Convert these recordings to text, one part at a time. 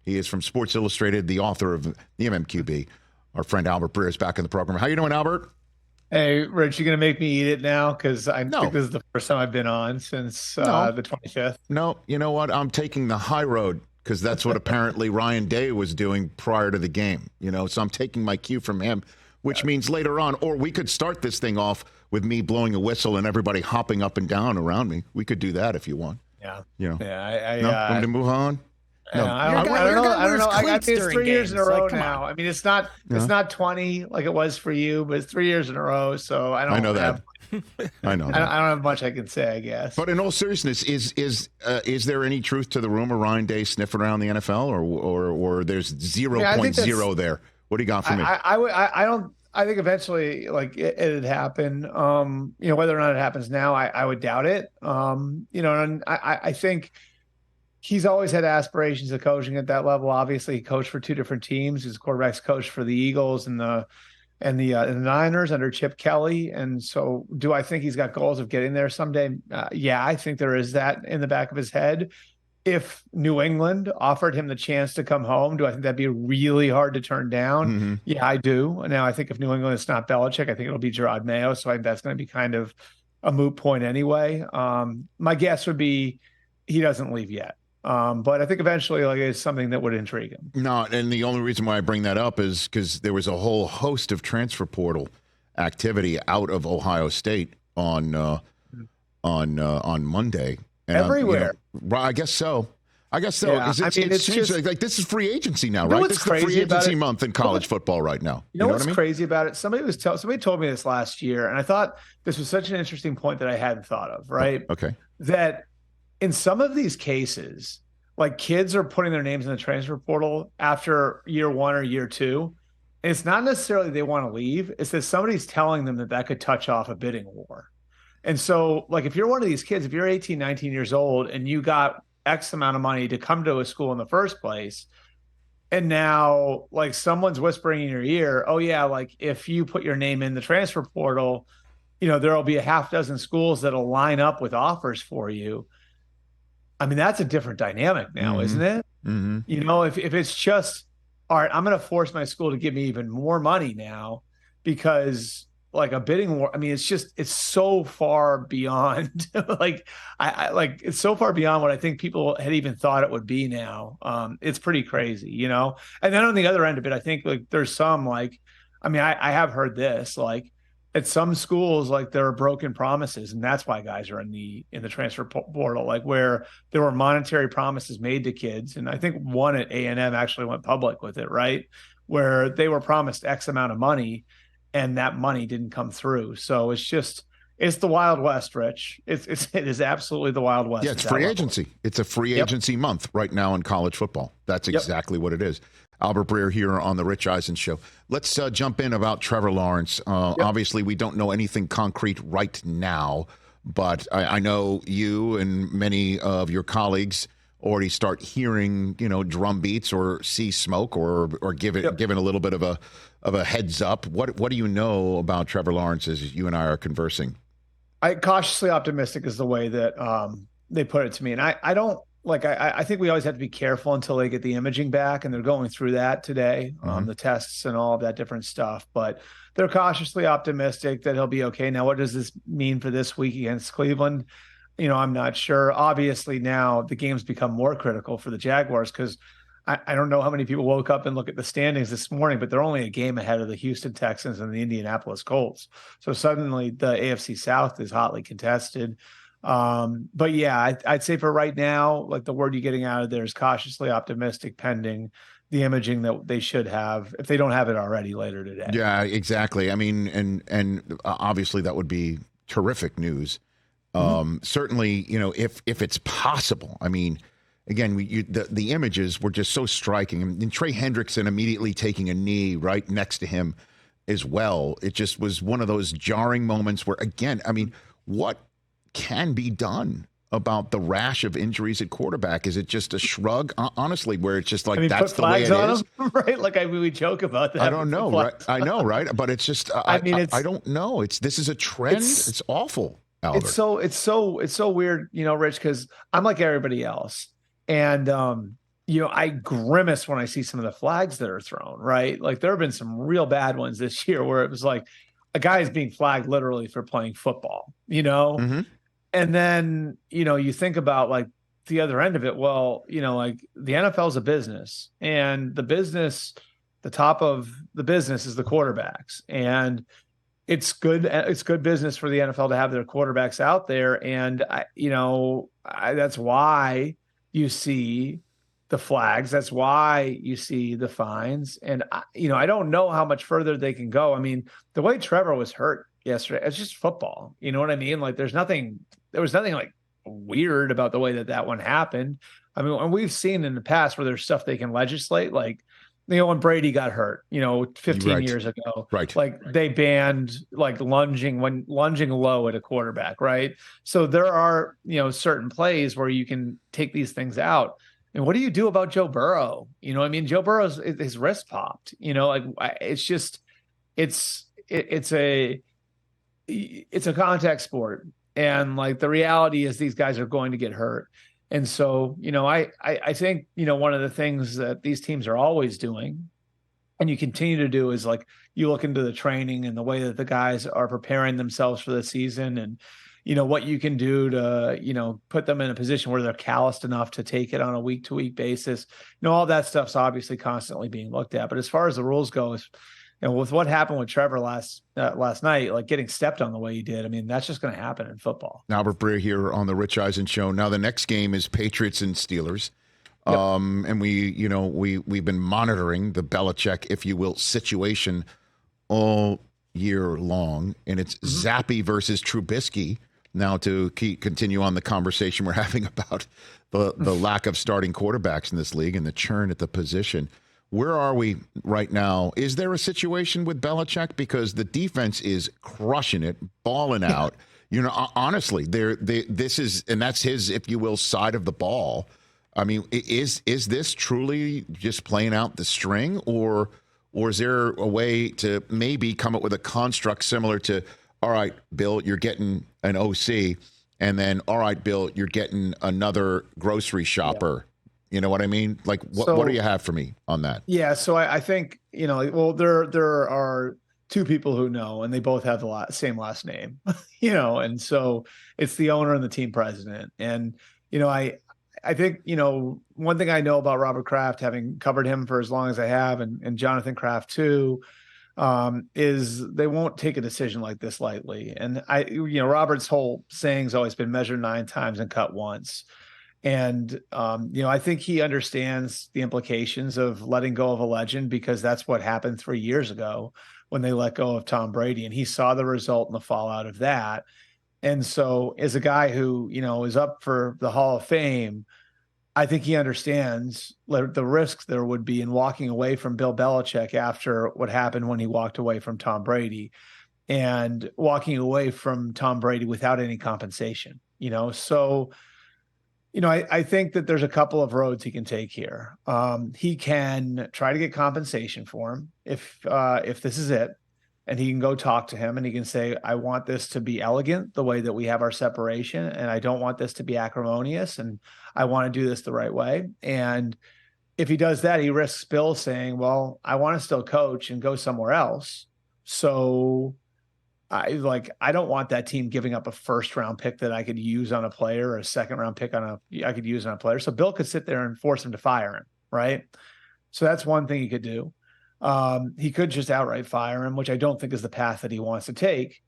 He is from Sports Illustrated, the author of the MMQB. Our friend Albert Breer is back in the program. How you doing, Albert? Hey, Rich, you going to make me eat it now? Because I No. think this is the first time I've been on since No. the 25th. No, you know what? I'm taking the high road because that's what apparently Ryan Day was doing prior to the game. So I'm taking my cue from him, which means later on, or we could start this thing off with me blowing a whistle and everybody hopping up and down around me. We could do that if you want. Yeah. Yeah. No, want me to move on? No. I don't know. I got these 3 years in a row now. On. I mean, it's not 20 like it was for you, but it's 3 years in a row. So I know that. I know. I don't have much I can say, I guess. But in all seriousness, is there any truth to the rumor Ryan Day sniffing around the NFL, or there's 0.0 there? What do you got for me? I think eventually, like it'd happen. Whether or not it happens now, I would doubt it. And I think he's always had aspirations of coaching at that level. Obviously, he coached for two different teams. His quarterback's coached for the Eagles and the Niners under Chip Kelly. And so, do I think he's got goals of getting there someday? Yeah, I think there is that in the back of his head. If New England offered him the chance to come home, do I think that'd be really hard to turn down? Mm-hmm. Yeah, I do. Now, I think if New England is not Belichick, I think it'll be Gerard Mayo. So I think that's going to be kind of a moot point anyway. My guess would be he doesn't leave yet. But I think eventually, it's something that would intrigue him. No, and the only reason why I bring that up is because there was a whole host of transfer portal activity out of Ohio State on Monday. And everywhere. I guess so. Yeah, it's just like this is free agency now, right? What's this is crazy free agency about month in college football right now. You know what's what I mean? crazy about it? Somebody told me this last year, and I thought this was such an interesting point that I hadn't thought of. Right? Okay. That in some of these cases, like kids are putting their names in the transfer portal after year one or year two. And it's not necessarily they want to leave. It's that somebody's telling them that could touch off a bidding war. And so, like, if you're one of these kids, if you're 18, 19 years old and you got X amount of money to come to a school in the first place, and now, like, someone's whispering in your ear, oh, yeah, like, if you put your name in the transfer portal, there'll be a half dozen schools that'll line up with offers for you. I mean, that's a different dynamic now, isn't it? Mm-hmm. If it's just, all right, I'm going to force my school to give me even more money now because like a bidding war. I mean, it's so far beyond it's so far beyond what I think people had even thought it would be now. It's pretty crazy, And then on the other end of it, I think like there's some I have heard this, like at some schools, like there are broken promises, and that's why guys are in the transfer portal, like where there were monetary promises made to kids. And I think one at A&M actually went public with it, right? Where they were promised X amount of money and that money didn't come through. So it's the Wild West, Rich. It is absolutely the Wild West. Yeah, it's free agency. It's a free agency month right now in college football. That's exactly what it is. Albert Breer here on the Rich Eisen Show. Let's jump in about Trevor Lawrence. Obviously, we don't know anything concrete right now, but I know you and many of your colleagues already start hearing, drum beats or see smoke or giving a little bit of a heads up. What do you know about Trevor Lawrence as you and I are conversing? I cautiously optimistic is the way that they put it to me, and I don't. I think we always have to be careful until they get the imaging back, and they're going through that today, the tests and all of that different stuff. But they're cautiously optimistic that he'll be okay. Now, what does this mean for this week against Cleveland? I'm not sure. Obviously, now the game's become more critical for the Jaguars because I don't know how many people woke up and look at the standings this morning, but they're only a game ahead of the Houston Texans and the Indianapolis Colts. So suddenly the AFC South is hotly contested. But yeah, I'd say for right now, like the word you're getting out of there is cautiously optimistic pending the imaging that they should have, if they don't have it already, later today. Yeah, exactly. I mean, and obviously that would be terrific news. Certainly, if it's possible. I mean, again, the images were just so striking. And Trey Hendrickson immediately taking a knee right next to him as well. It just was one of those jarring moments where, again, I mean, what can be done about the rash of injuries at quarterback? Is it just a shrug, honestly, where it's just like, that's the way it is? Right? Like, we joke about that. I don't know, right? I know, right? But it's just, I don't know. This is a trend. It's awful, Albert. It's so weird, Rich, because I'm like everybody else. And I grimace when I see some of the flags that are thrown, right? Like there have been some real bad ones this year where it was like a guy is being flagged literally for playing football, Mm-hmm. And then, you think about like the other end of it. Well, like the NFL is a business, and the top of the business is the quarterbacks. And it's good business for the NFL to have their quarterbacks out there. And that's why you see the flags. That's why you see the fines. And I don't know how much further they can go. I mean, the way Trevor was hurt yesterday, it's just football. You know what I mean? Like there was nothing like weird about the way that one happened. I mean, and we've seen in the past where there's stuff they can legislate, like when Brady got hurt, 15 Right. years ago, Right. like they banned like lunging low at a quarterback, right? So there are, certain plays where you can take these things out. And what do you do about Joe Burrow? I mean, Joe Burrow's his wrist popped, like it's just, it's a contact sport. And like the reality is these guys are going to get hurt. And so, I think, one of the things that these teams are always doing and you continue to do is like you look into the training and the way that the guys are preparing themselves for the season and, what you can do to, put them in a position where they're calloused enough to take it on a week to week basis. All that stuff's obviously constantly being looked at. But as far as the rules go, with what happened with Trevor last night, like getting stepped on the way he did, I mean, that's just going to happen in football. Albert Breer here on the Rich Eisen Show. Now the next game is Patriots and Steelers. Yep. And we've been monitoring the Belichick, if you will, situation all year long. And it's Zappy versus Trubisky. Now to continue on the conversation we're having about the lack of starting quarterbacks in this league and the churn at the position. Where are we right now? Is there a situation with Belichick? Because the defense is crushing it, balling out. Honestly, this is, and that's his, if you will, side of the ball. I mean, is this truly just playing out the string, or is there a way to maybe come up with a construct similar to, all right, Bill, you're getting an OC, and then, all right, Bill, you're getting another grocery shopper. Yeah. You know what I mean? Like, what do you have for me on that? Yeah, so I think, well, there are two people who know, and they both have the same last name, and so it's the owner and the team president. And, I think, one thing I know about Robert Kraft, having covered him for as long as I have, and Jonathan Kraft too, is they won't take a decision like this lightly. And Robert's whole saying's always been measure 9 times and cut once. And, I think he understands the implications of letting go of a legend, because that's what happened 3 years ago when they let go of Tom Brady, and he saw the result and the fallout of that. And so as a guy who, is up for the Hall of Fame, I think he understands the risks there would be in walking away from Bill Belichick after what happened when he walked away from Tom Brady, and walking away from Tom Brady without any compensation, so I think that there's a couple of roads he can take here. He can try to get compensation for him if this is it, and he can go talk to him and he can say, I want this to be elegant the way that we have our separation, and I don't want this to be acrimonious, and I want to do this the right way. And if he does that, he risks Bill saying, well, I want to still coach and go somewhere else. So I don't want that team giving up a first round pick that I could use on a player, or a second round pick I could use on a player. So Bill could sit there and force him to fire him. Right. So that's one thing he could do. He could just outright fire him, which I don't think is the path that he wants to take.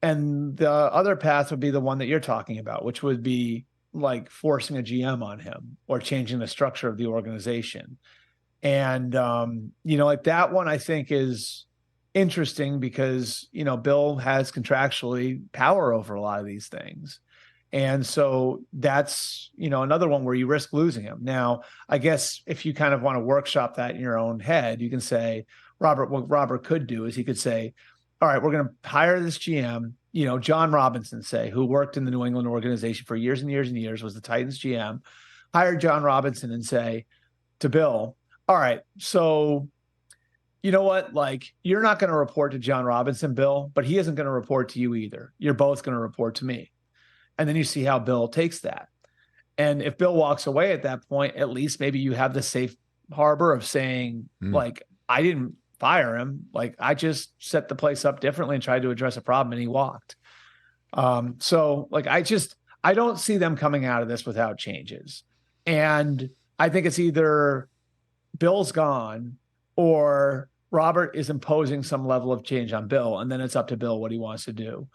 And the other path would be the one that you're talking about, which would be like forcing a GM on him or changing the structure of the organization. And, like that one, I think is interesting because, Bill has contractually power over a lot of these things. And so that's, another one where you risk losing him. Now, I guess if you kind of want to workshop that in your own head, you can say, what Robert could do is he could say, all right, we're going to hire this GM, John Robinson, say, who worked in the New England organization for years and years and years, was the Titans GM, hire John Robinson and say to Bill, all right, so you know what? Like, you're not going to report to John Robinson, Bill, but he isn't going to report to you either. You're both going to report to me. And then you see how Bill takes that. And if Bill walks away at that point, at least maybe you have the safe harbor of saying, like, I didn't fire him. Like, I just set the place up differently and tried to address a problem, and he walked. So like, I don't see them coming out of this without changes. And I think it's either Bill's gone or Robert is imposing some level of change on Bill, and then it's up to Bill what he wants to do.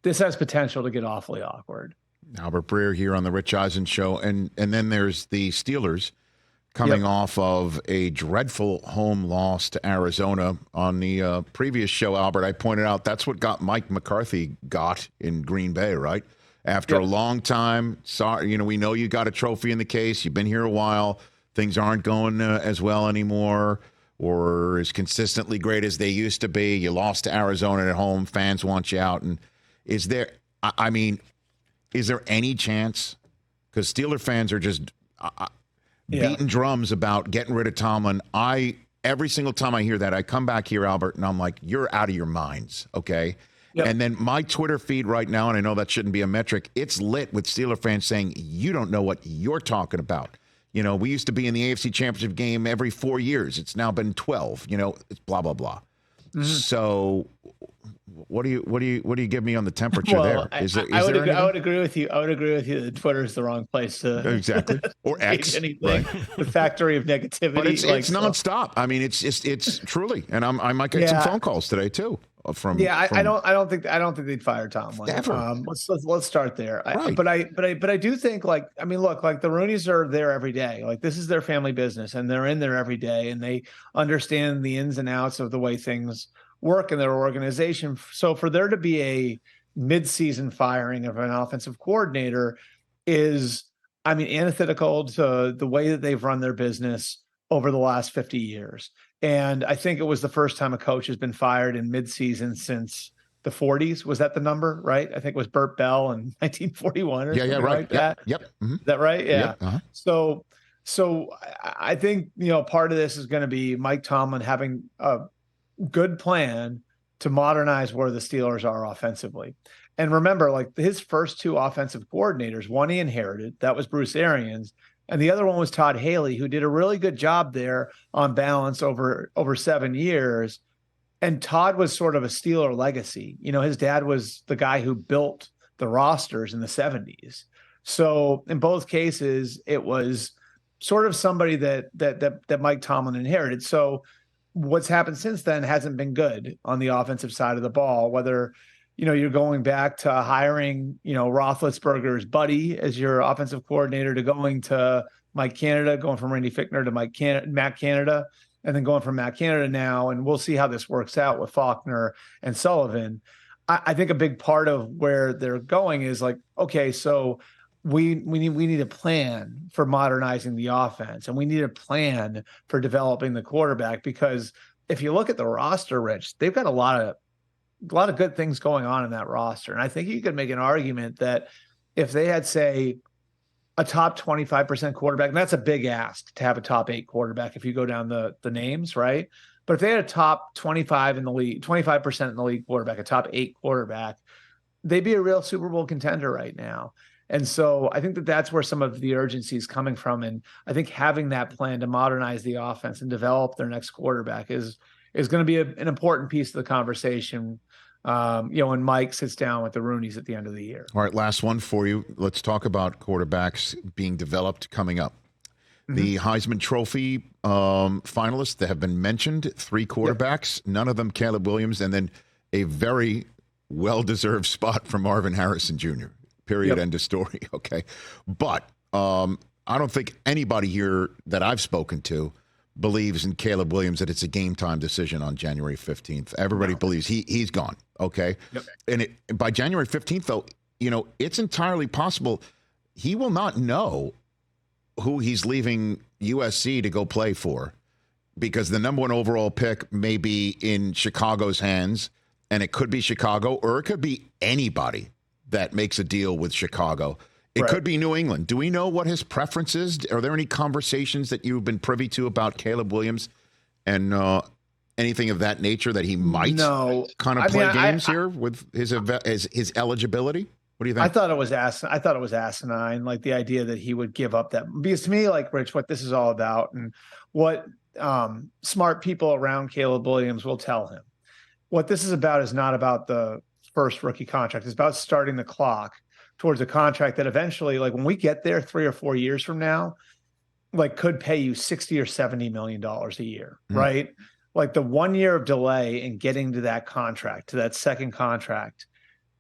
This has potential to get awfully awkward. Albert Breer here on the Rich Eisen Show. And then there's the Steelers coming off of a dreadful home loss to Arizona. On the previous show, Albert, I pointed out that's what got Mike McCarthy got in Green Bay, right? After a long time, sorry, we know you got a trophy in the case. You've been here a while. Things aren't going as well anymore or as consistently great as they used to be. You lost to Arizona at home. Fans want you out. And is there any chance? Because Steeler fans are just beating drums about getting rid of Tomlin. Every single time I hear that, I come back here, Albert, and I'm like, you're out of your minds, okay? Yep. And then my Twitter feed right now, and I know that shouldn't be a metric, it's lit with Steeler fans saying, you don't know what you're talking about. We used to be in the AFC Championship game every 4 years. It's now been 12. It's blah, blah, blah. Mm-hmm. So what do you give me on the temperature there? I would agree with you. I would agree with you that Twitter is the wrong place to exactly or X anything. Right? The factory of negativity. But it's nonstop. I mean, it's truly, and I might get some phone calls today too. I don't think they'd fire Tomlin. Ever. Let's start there. Right. But I do think, look, the Rooneys are there every day. Like, this is their family business, and they're in there every day, and they understand the ins and outs of the way things work in their organization. So for there to be a mid-season firing of an offensive coordinator is, antithetical to the way that they've run their business over the last 50 years. And I think it was the first time a coach has been fired in midseason since the 40s. Was that the number, right? I think it was Burt Bell in 1941 or something right. like that. Yep. Mm-hmm. Is that right? Yeah. Yep. Uh-huh. So I think, part of this is going to be Mike Tomlin having a good plan to modernize where the Steelers are offensively. And remember, like, his first two offensive coordinators, one he inherited, that was Bruce Arians, and the other one was Todd Haley, who did a really good job there on balance over 7 years. And Todd was sort of a Steeler legacy. His dad was the guy who built the rosters in the 70s. So in both cases, it was sort of somebody that Mike Tomlin inherited. So what's happened since then hasn't been good on the offensive side of the ball, whether you're going back to hiring, Roethlisberger's buddy as your offensive coordinator, to going to Mike Canada, going from Randy Fichtner to Matt Canada, and then going from Matt Canada now. And we'll see how this works out with Faulkner and Sullivan. I think a big part of where they're going is like, okay, so we need a plan for modernizing the offense, and we need a plan for developing the quarterback, because if you look at the roster, Rich, they've got a lot of good things going on in that roster. And I think you could make an argument that if they had, say, a top 25% quarterback, and that's a big ask to have a top 8 quarterback if you go down the names, right? But if they had a top 25 in the league, 25% in the league quarterback, a top 8 quarterback, they'd be a real Super Bowl contender right now. And so I think that that's where some of the urgency is coming from. And I think having that plan to modernize the offense and develop their next quarterback is going to be an important piece of the conversation, when Mike sits down with the Rooneys at the end of the year. All right, last one for you. Let's talk about quarterbacks being developed coming up. Mm-hmm. The Heisman Trophy finalists that have been mentioned, 3 quarterbacks, none of them Caleb Williams, and then a very well-deserved spot for Marvin Harrison Jr., period, end of story, okay? But I don't think anybody here that I've spoken to believes in Caleb Williams that it's a game-time decision on January 15th. Everybody believes he's gone, okay? Yep. And by January 15th, though, it's entirely possible he will not know who he's leaving USC to go play for, because the number 1 overall pick may be in Chicago's hands, and it could be Chicago, or it could be anybody that makes a deal with Chicago. It could be New England. Do we know what his preference is? Are there any conversations that you've been privy to about Caleb Williams and anything of that nature that he might kind of play games here with his eligibility? What do you think? I thought it was asinine, like the idea that he would give up that, because to me, like, Rich, what this is all about and what smart people around Caleb Williams will tell him, what this is about is not about the first rookie contract. It's about starting the clock towards a contract that eventually, like when we get there 3 or 4 years from now, like could pay you $60 or $70 million a year, right? Like the 1 year of delay in getting to that contract, to that second contract,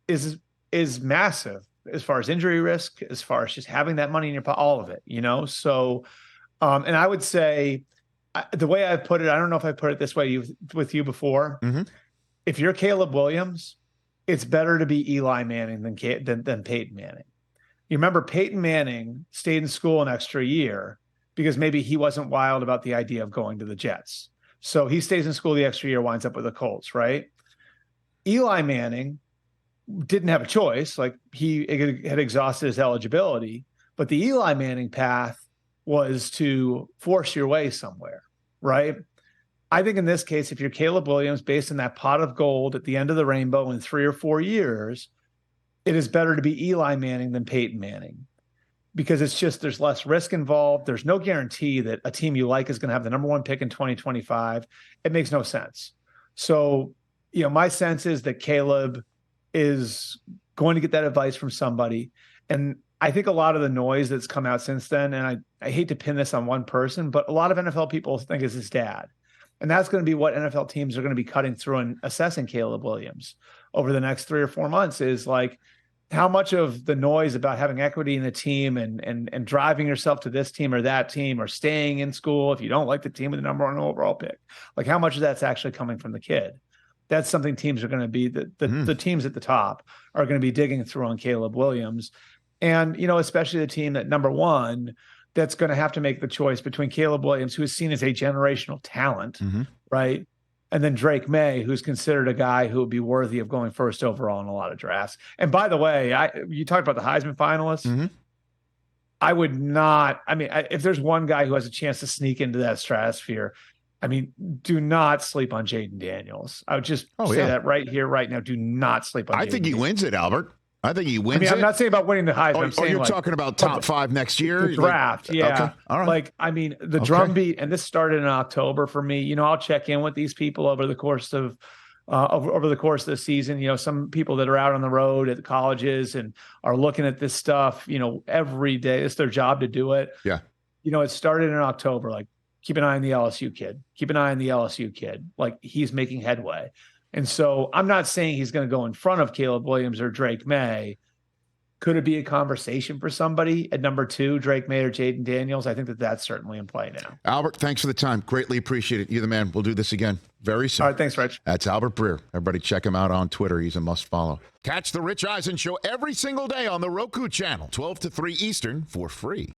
is massive as far as injury risk, as far as just having that money in your pocket, all of it, you know? So, and I would say the way I've put it, I don't know if I put it this way with you before. If you're Caleb Williams, it's better to be Eli Manning than Peyton Manning. You remember Peyton Manning stayed in school an extra year because maybe he wasn't wild about the idea of going to the Jets. So he stays in school the extra year, winds up with the Colts, right? Eli Manning didn't have a choice. Like he had exhausted his eligibility, but the Eli Manning path was to force your way somewhere, right? I think in this case, if you're Caleb Williams, based on that pot of gold at the end of the rainbow in 3 or 4 years, it is better to be Eli Manning than Peyton Manning, because it's just, there's less risk involved. There's no guarantee that a team you like is going to have the number 1 pick in 2025. It makes no sense. So, you know, my sense is that Caleb is going to get that advice from somebody. And I think a lot of the noise that's come out since then, and I hate to pin this on one person, but a lot of NFL people think it's his dad. And that's going to be what NFL teams are going to be cutting through and assessing Caleb Williams over the next 3 or 4 months, is like, how much of the noise about having equity in the team and driving yourself to this team or that team, or staying in school if you don't like the team with the number 1 overall pick, like how much of that's actually coming from the kid? That's something teams are going to be, the teams at the top are going to be digging through on Caleb Williams. And, you know, especially the team that number 1, that's going to have to make the choice between Caleb Williams, who is seen as a generational talent, right? And then Drake May, who's considered a guy who would be worthy of going first overall in a lot of drafts. And by the way, you talked about the Heisman finalists. I would not, if there's one guy who has a chance to sneak into that stratosphere, do not sleep on Jaden Daniels. I would just say that right here, right now. Do not sleep on Jaden. I think he wins it, Albert. I think he wins it. I'm not saying about winning the Heisman. I'm saying you're talking about top 5 next year? The draft, yeah. Okay. All right. The drumbeat, and this started in October for me. You know, I'll check in with these people over the course of the season. You know, some people that are out on the road at the colleges and are looking at this stuff, you know, every day. It's their job to do it. Yeah. You know, it started in October. Like, keep an eye on the LSU kid. Keep an eye on the LSU kid. Like, he's making headway. And so I'm not saying he's going to go in front of Caleb Williams or Drake May. Could it be a conversation for somebody at number 2, Drake May or Jaden Daniels? I think that's certainly in play now. Albert, thanks for the time. Greatly appreciate it. You're the man. We'll do this again very soon. All right, thanks, Rich. That's Albert Breer. Everybody check him out on Twitter. He's a must follow. Catch the Rich Eisen Show every single day on the Roku channel, 12 to 3 Eastern, for free.